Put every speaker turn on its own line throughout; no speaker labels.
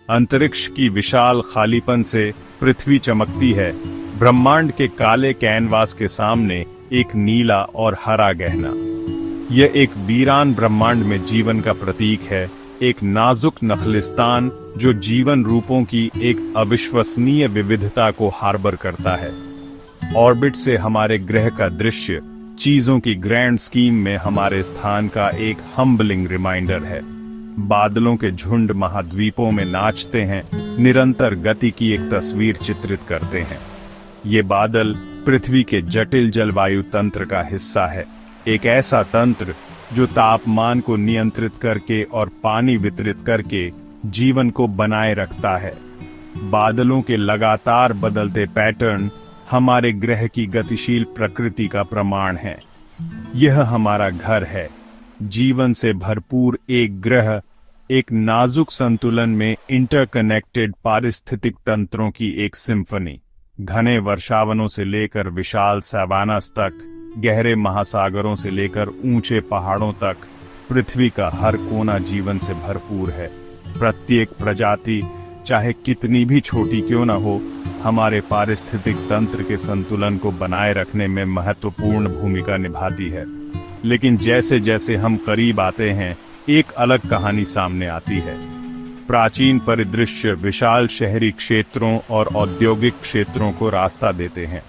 अंतरिक्ष की विशाल खालीपन से पृथ्वी चमकती है। ब्रह्मांड के काले कैनवास के सामने एक नीला और हरा गहना। यह एक वीरान ब्रह्मांड में जीवन का प्रतीक है, एक नाजुक नखलिस्तान जो जीवन रूपों की एक अविश्वसनीय विविधता को हार्बर करता है। ऑर्बिट से हमारे ग्रह का दृश्य चीजों की ग्रैंड स्कीम में हमारे स्थान का एक हम्बलिंग रिमाइंडर है। बादलों के झुंड महाद्वीपों में नाचते हैं, निरंतर गति की एक तस्वीर चित्रित करते हैं। ये बादल पृथ्वी के जटिल जलवायु तंत्र का हिस्सा है, एक ऐसा तंत्र जो तापमान को नियंत्रित करके और पानी वितरित करके जीवन को बनाए रखता है। बादलों के लगातार बदलते पैटर्न हमारे ग्रह की गतिशील प्रकृति का प्रमाण है। यह हमारा घर है, जीवन से भरपूर एक ग्रह, एक नाजुक संतुलन में इंटरकनेक्टेड पारिस्थितिक तंत्रों की एक सिम्फनी। घने वर्षावनों से लेकर विशाल सैवानास तक, गहरे महासागरों से लेकर ऊंचे पहाड़ों तक, पृथ्वी का हर कोना जीवन से भरपूर है। प्रत्येक प्रजाति, चाहे कितनी भी छोटी क्यों न हो, हमारे पारिस्थितिक तंत्र के संतुलन को बनाए रखने में महत्वपूर्ण भूमिका निभाती है। लेकिन जैसे जैसे हम करीब आते हैं, एक अलग कहानी सामने आती है। प्राचीन परिदृश्य विशाल शहरी क्षेत्रों और औद्योगिक क्षेत्रों को रास्ता देते हैं।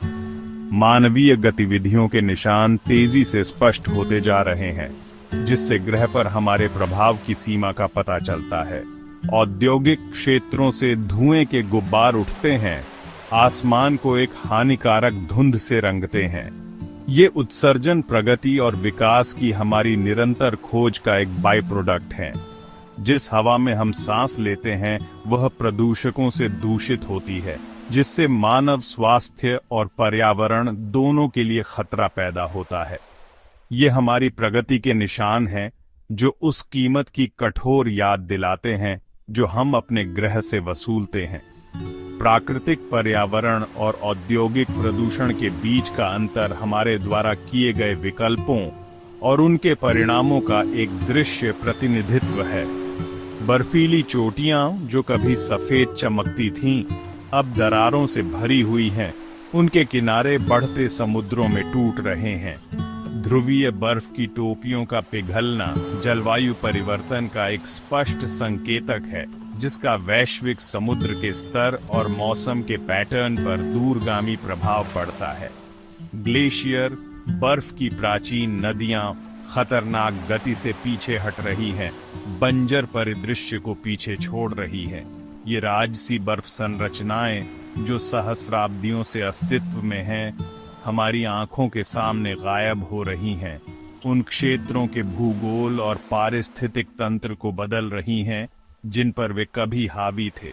मानवीय गतिविधियों के निशान तेजी से स्पष्ट होते जा रहे हैं, जिससे ग्रह पर हमारे प्रभाव की सीमा का पता चलता है। औद्योगिक क्षेत्रों से धुएं के गुब्बार उठते हैं, आसमान को एक हानिकारक धुंध से रंगते हैं। ये उत्सर्जन प्रगति और विकास की हमारी निरंतर खोज का एक बाय प्रोडक्ट है। जिस हवा में हम सांस लेते हैं वह प्रदूषकों से दूषित होती है, जिससे मानव स्वास्थ्य और पर्यावरण दोनों के लिए खतरा पैदा होता है। ये हमारी प्रगति के निशान हैं, जो उस कीमत की कठोर याद दिलाते हैं जो हम अपने ग्रह से वसूलते हैं। प्राकृतिक पर्यावरण और औद्योगिक प्रदूषण के बीच का अंतर हमारे द्वारा किए गए विकल्पों और उनके परिणामों का एक दृश्य प्रतिनिधित्व है। बर्फीली चोटियां जो कभी सफेद चमकती थीं, अब दरारों से भरी हुई हैं। उनके किनारे बढ़ते समुद्रों में टूट रहे हैं। ध्रुवीय बर्फ की टोपियों का पिघलना जलवायु परिवर्तन का एक स्पष्ट संकेतक है, जिसका वैश्विक समुद्र के स्तर और मौसम के पैटर्न पर दूरगामी प्रभाव पड़ता है। ग्लेशियर, बर्फ की प्राचीन नदियां खतरनाक गति से पीछे हट रही हैं, बंजर परिदृश्य को पीछे छोड़ रही हैं। ये राजसी बर्फ संरचनाएं जो सहस्राब्दियों से अस्तित्व में हैं, हमारी आंखों के सामने गायब हो रही हैं। उन क्षेत्रों के भूगोल और पारिस्थितिक तंत्र को बदल रही हैं जिन पर वे कभी हावी थे।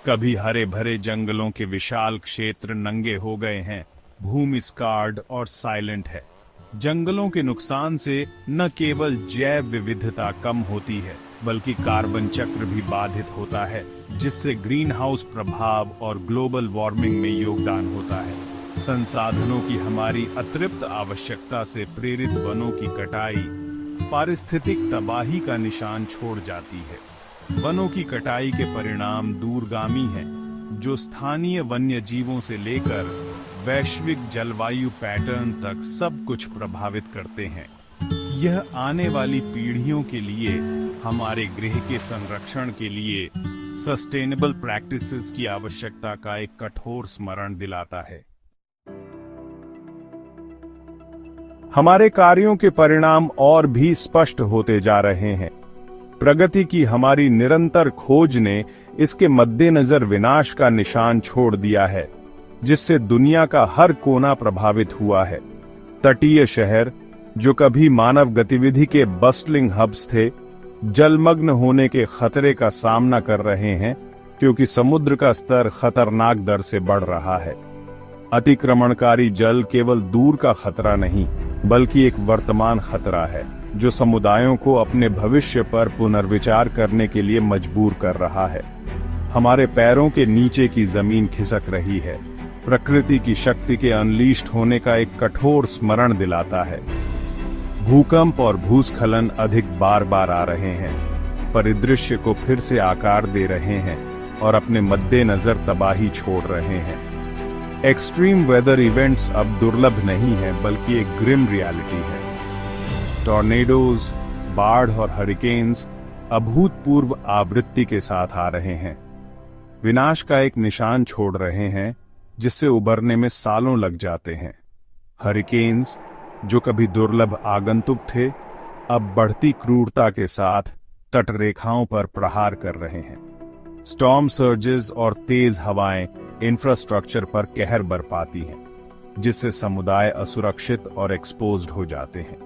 कभी हरे भरे जंगलों के विशाल क्षेत्र नंगे हो गए हैं, भूमि स्कार्ड और साइलेंट है। जंगलों के नुकसान से न केवल जैव विविधता कम होती है, बल्कि कार्बन चक्र भी बाधित होता है, जिससे ग्रीन हाउस प्रभाव और ग्लोबल वार्मिंग में योगदान होता है। संसाधनों की हमारी अतृप्त आवश्यकता से प्रेरित वनों की कटाई पारिस्थितिक तबाही का निशान छोड़ जाती है। वनों की कटाई के परिणाम दूरगामी हैं, जो स्थानीय वन्य जीवों से लेकर वैश्विक जलवायु पैटर्न तक सब कुछ प्रभावित करते हैं। यह आने वाली पीढ़ियों के लिए, हमारे ग्रह के संरक्षण के लिए सस्टेनेबल प्रैक्टिसेस की आवश्यकता का एक कठोर स्मरण दिलाता है। हमारे कार्यों के परिणाम और भी स्पष्ट होते जा रहे हैं। प्रगति की हमारी निरंतर खोज ने इसके मद्देनजर विनाश का निशान छोड़ दिया है, जिससे दुनिया का हर कोना प्रभावित हुआ है। तटीय शहर जो कभी मानव गतिविधि के बस्टलिंग हब्स थे, जलमग्न होने के खतरे का सामना कर रहे हैं, क्योंकि समुद्र का स्तर खतरनाक दर से बढ़ रहा है। अतिक्रमणकारी जल केवल दूर का खतरा नहीं, बल्कि एक वर्तमान खतरा है, जो समुदायों को अपने भविष्य पर पुनर्विचार करने के लिए मजबूर कर रहा है। हमारे पैरों के नीचे की जमीन खिसक रही है, प्रकृति की शक्ति के अनलीश्ड होने का एक कठोर स्मरण दिलाता है। भूकंप और भूस्खलन अधिक बार बार आ रहे हैं, परिदृश्य को फिर से आकार दे रहे हैं। और अपने मद्देनजर तबाही छोड़ रहे हैं। एक्सट्रीम वेदर इवेंट्स अब दुर्लभ नहीं है, बल्कि एक ग्रिम रियलिटी है। टॉर्नेडोज, बाढ़ और हरिकेन्स अभूतपूर्व आवृत्ति के साथ आ रहे हैं, विनाश का एक निशान छोड़ रहे हैं जिससे उबरने में सालों लग जाते हैं। हरिकेन्स, जो कभी दुर्लभ आगंतुक थे, अब बढ़ती क्रूरता के साथ तटरेखाओं पर प्रहार कर रहे हैं। स्टॉर्म सर्जेस और तेज हवाएं इंफ्रास्ट्रक्चर पर कहर बरपाती हैं, जिससे समुदाय असुरक्षित और एक्सपोज्ड हो जाते हैं।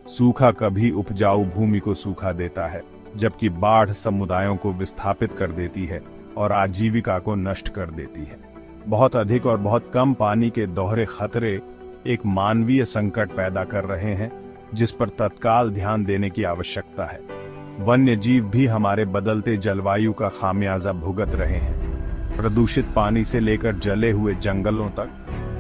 सूखा कभी उपजाऊ भूमि को सूखा देता है, जबकि बाढ़ समुदायों को विस्थापित कर देती है और आजीविका को नष्ट कर देती है। बहुत अधिक और बहुत कम पानी के दोहरे खतरे एक मानवीय संकट पैदा कर रहे हैं, जिस पर तत्काल ध्यान देने की आवश्यकता है। वन्य जीव भी हमारे बदलते जलवायु का खामियाजा भुगत रहे हैं। प्रदूषित पानी से लेकर जले हुए जंगलों तक,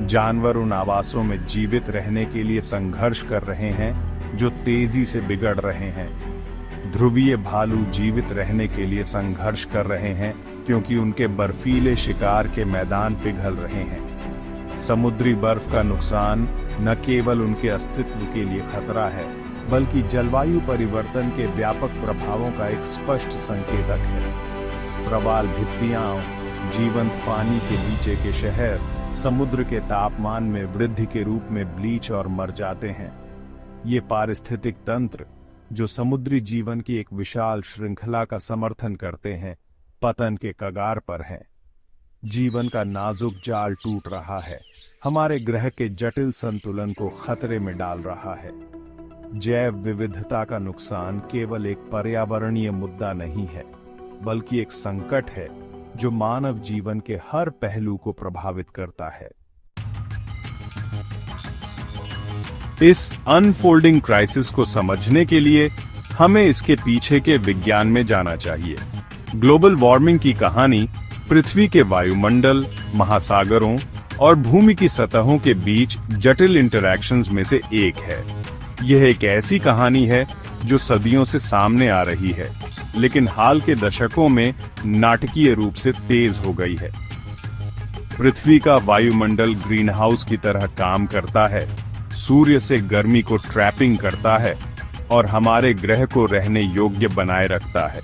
जानवर उन आवासों में जीवित रहने के लिए संघर्ष कर रहे हैं जो तेजी से बिगड़ रहे हैं। ध्रुवीय भालू जीवित रहने के लिए संघर्ष कर रहे हैं क्योंकि उनके बर्फीले शिकार के मैदान पिघल रहे हैं। समुद्री बर्फ का नुकसान न केवल उनके अस्तित्व के लिए खतरा है, बल्कि जलवायु परिवर्तन के व्यापक प्रभावों का एक स्पष्ट संकेतक है। प्रवाल भित्तियां, जीवंत पानी के नीचे के शहर समुद्र के तापमान में वृद्धि के रूप में ब्लीच और मर जाते हैं। ये पारिस्थितिक तंत्र, जो समुद्री जीवन की एक विशाल श्रृंखला का समर्थन करते हैं, पतन के कगार पर हैं। जीवन का नाजुक जाल टूट रहा है, हमारे ग्रह के जटिल संतुलन को खतरे में डाल रहा है। जैव विविधता का नुकसान केवल एक पर्यावरणीय मुद्दा नहीं है, बल्कि एक संकट है जो मानव जीवन के हर पहलू को प्रभावित करता है। इस अनफोल्डिंग क्राइसिस को समझने के लिए हमें इसके पीछे के विज्ञान में जाना चाहिए। ग्लोबल वार्मिंग की कहानी पृथ्वी के वायुमंडल, महासागरों और भूमि की सतहों के बीच जटिल इंटरैक्शंस में से एक है। यह एक ऐसी कहानी है जो सदियों से सामने आ रही है, लेकिन हाल के दशकों में नाटकीय रूप से तेज हो गई है। पृथ्वी का वायुमंडल ग्रीन हाउस की तरह काम करता है, सूर्य से गर्मी को ट्रैपिंग करता है और हमारे ग्रह को रहने योग्य बनाए रखता है।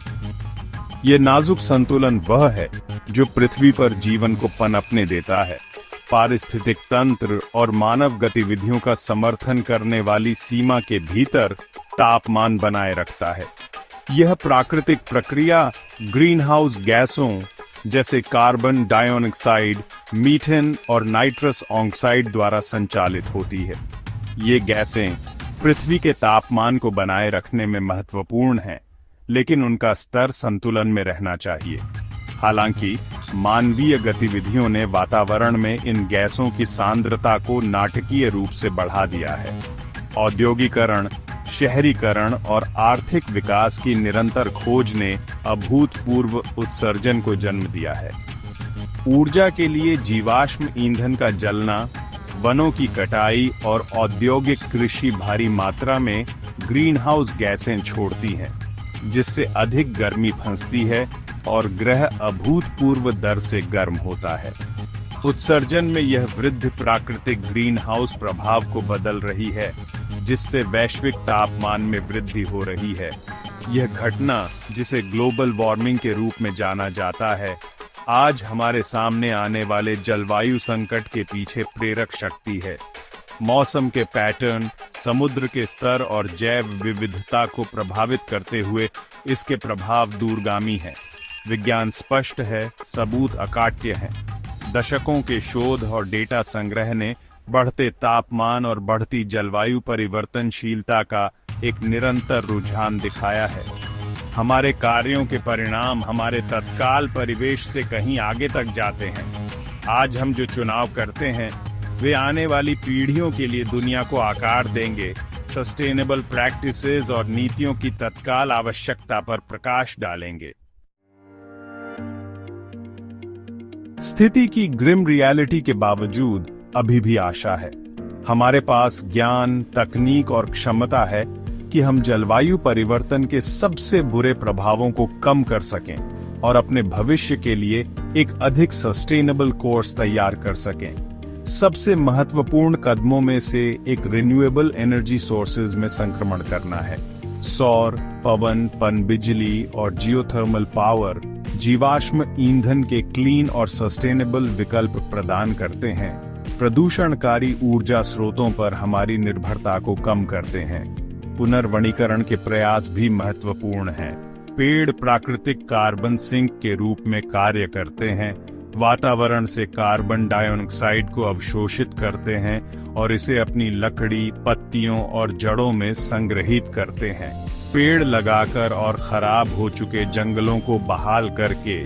ये नाजुक संतुलन वह है जो पृथ्वी पर जीवन को पनपने देता है, पारिस्थितिक तंत्र और मानव गतिविधियों का समर्थन करने वाली सीमा के भीतर तापमान बनाए रखता है। यह प्राकृतिक प्रक्रिया ग्रीन हाउस गैसों जैसे कार्बन डाइऑक्साइड, मीथेन और नाइट्रस ऑक्साइड द्वारा संचालित होती है। ये गैसें पृथ्वी के तापमान को बनाए रखने में महत्वपूर्ण हैं, लेकिन उनका स्तर संतुलन में रहना चाहिए। हालांकि मानवीय गतिविधियों ने वातावरण में इन गैसों की सांद्रता को नाटकीय रूप से बढ़ा दिया है। औद्योगिकरण, शहरीकरण और आर्थिक विकास की निरंतर खोज ने अभूतपूर्व उत्सर्जन को जन्म दिया है। ऊर्जा के लिए जीवाश्म ईंधन का जलना, वनों की कटाई और औद्योगिक कृषि भारी मात्रा में ग्रीन हाउस गैसें छोड़ती हैं, जिससे अधिक गर्मी फंसती है और ग्रह अभूतपूर्व दर से गर्म होता है। उत्सर्जन में यह वृद्धि प्राकृतिक ग्रीन हाउस प्रभाव को बदल रही है, जिससे वैश्विक तापमान में वृद्धि हो रही है। यह घटना, जिसे ग्लोबल वार्मिंग के रूप में जाना जाता है, आज हमारे सामने आने वाले जलवायु संकट के पीछे प्रेरक शक्ति है। मौसम के पैटर्न, समुद्र के स्तर और जैव विविधता को प्रभावित करते हुए इसके प्रभाव दूरगामी हैं। विज्ञान स्पष्ट है, सबूत अकाट्य हैं। दशकों के शोध और डेटा संग्रह ने बढ़ते तापमान और बढ़ती जलवायु परिवर्तनशीलता का एक निरंतर रुझान दिखाया है। हमारे कार्यों के परिणाम हमारे तत्काल परिवेश से कहीं आगे तक जाते हैं। आज हम जो चुनाव करते हैं, वे आने वाली पीढ़ियों के लिए दुनिया को आकार देंगे। सस्टेनेबल प्रैक्टिसेस और नीतियों की तत्काल आवश्यकता पर प्रकाश डालेंगे। स्थिति की ग्रिम रियलिटी के बावजूद अभी भी आशा है। हमारे पास ज्ञान, तकनीक और क्षमता है कि हम जलवायु परिवर्तन के सबसे बुरे प्रभावों को कम कर सकें। और अपने भविष्य के लिए एक अधिक सस्टेनेबल कोर्स तैयार कर सकें। सबसे महत्वपूर्ण कदमों में से एक रिन्यूएबल एनर्जी सोर्सेज में संक्रमण करना है। सौर, पवन, पनबिजली और जियोथर्मल पावर जीवाश्म ईंधन के क्लीन और सस्टेनेबल विकल्प प्रदान करते हैं, प्रदूषणकारी ऊर्जा स्रोतों पर हमारी निर्भरता को कम करते हैं। पुनर्वनीकरण के प्रयास भी महत्वपूर्ण हैं। पेड़ प्राकृतिक कार्बन सिंक के रूप में कार्य करते हैं, वातावरण से कार्बन डाइऑक्साइड को अवशोषित करते हैं और इसे अपनी लकड़ी, पत्तियों और जड़ों में संग्रहित करते हैं। पेड़ लगाकर और खराब हो चुके जंगलों को बहाल करके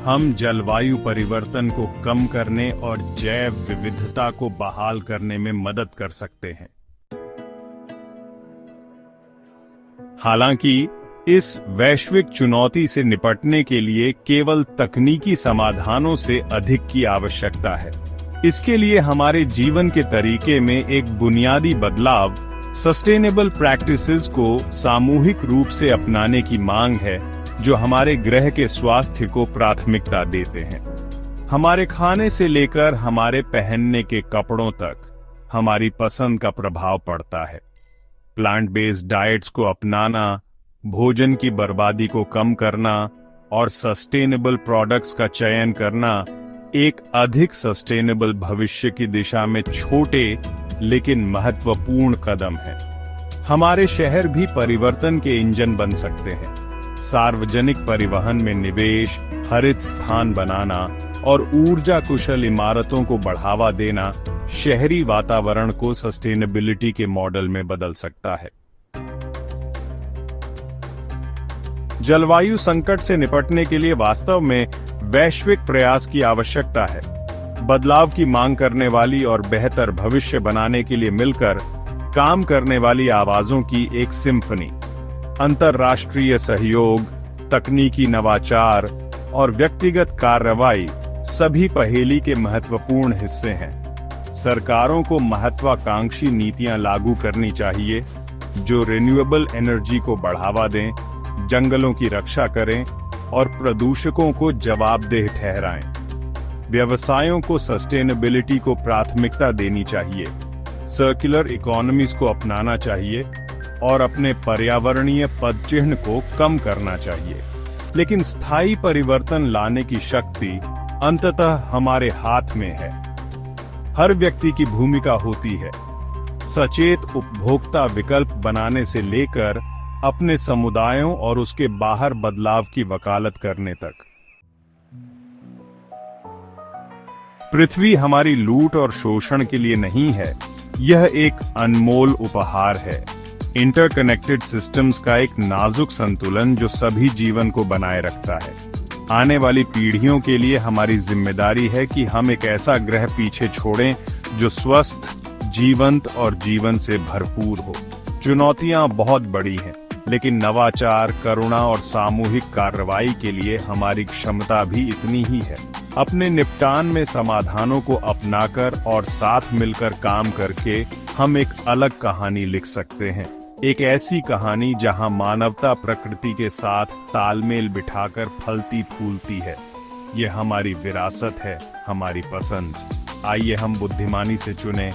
हम जलवायु परिवर्तन को कम करने और जैव विविधता को बहाल करने में मदद कर सकते हैं। हालांकि इस वैश्विक चुनौती से निपटने के लिए केवल तकनीकी समाधानों से अधिक की आवश्यकता है। इसके लिए हमारे जीवन के तरीके में एक बुनियादी बदलाव, सस्टेनेबल प्रैक्टिसेस को सामूहिक रूप से अपनाने की मांग है, जो हमारे ग्रह के स्वास्थ्य को प्राथमिकता देते हैं। हमारे खाने से लेकर हमारे पहनने के कपड़ों तक हमारी पसंद का प्रभाव पड़ता है। प्लांट बेस्ड डाइट्स को अपनाना, भोजन की बर्बादी को कम करना और सस्टेनेबल प्रोडक्ट्स का चयन करना एक अधिक सस्टेनेबल भविष्य की दिशा में छोटे लेकिन महत्वपूर्ण कदम है। हमारे शहर भी परिवर्तन के इंजन बन सकते हैं। सार्वजनिक परिवहन में निवेश, हरित स्थान बनाना और ऊर्जा कुशल इमारतों को बढ़ावा देना शहरी वातावरण को सस्टेनेबिलिटी के मॉडल में बदल सकता है। जलवायु संकट से निपटने के लिए वास्तव में वैश्विक प्रयास की आवश्यकता है। बदलाव की मांग करने वाली और बेहतर भविष्य बनाने के लिए मिलकर काम करने वाली आवाजों की एक सिम्फनी। अंतर्राष्ट्रीय सहयोग, तकनीकी नवाचार और व्यक्तिगत कार्रवाई सभी पहेली के महत्वपूर्ण हिस्से हैं। सरकारों को महत्वाकांक्षी नीतियां लागू करनी चाहिए जो रिन्यूएबल एनर्जी को बढ़ावा दें, जंगलों की रक्षा करें और प्रदूषकों को जवाबदेह ठहराएं। व्यवसायों को सस्टेनेबिलिटी को प्राथमिकता देनी चाहिए, सर्कुलर इकोनॉमीज को अपनाना चाहिए और अपने पर्यावरणीय पदचिह्न को कम करना चाहिए। लेकिन स्थायी परिवर्तन लाने की शक्ति अंततः हमारे हाथ में है। हर व्यक्ति की भूमिका होती है, सचेत उपभोक्ता विकल्प बनाने से लेकर अपने समुदायों और उसके बाहर बदलाव की वकालत करने तक। पृथ्वी हमारी लूट और शोषण के लिए नहीं है, यह एक अनमोल उपहार है। इंटरकनेक्टेड सिस्टम्स का एक नाजुक संतुलन जो सभी जीवन को बनाए रखता है। आने वाली पीढ़ियों के लिए हमारी जिम्मेदारी है कि हम एक ऐसा ग्रह पीछे छोड़ें जो स्वस्थ, जीवंत और जीवन से भरपूर हो। चुनौतियां बहुत बड़ी हैं, लेकिन नवाचार, करुणा और सामूहिक कार्रवाई के लिए हमारी क्षमता भी इतनी ही है। अपने निपटान में समाधानों को अपनाकर और साथ मिलकर काम करके हम एक अलग कहानी लिख सकते हैं। एक ऐसी कहानी जहां मानवता प्रकृति के साथ तालमेल बिठाकर फलती फूलती है। ये हमारी विरासत है, हमारी पसंद। आइए हम बुद्धिमानी से चुनें,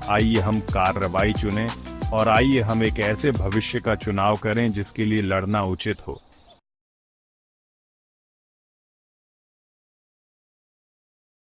आइए हम कार्रवाई चुनें और आइए हम एक ऐसे भविष्य का चुनाव करें जिसके लिए लड़ना उचित हो।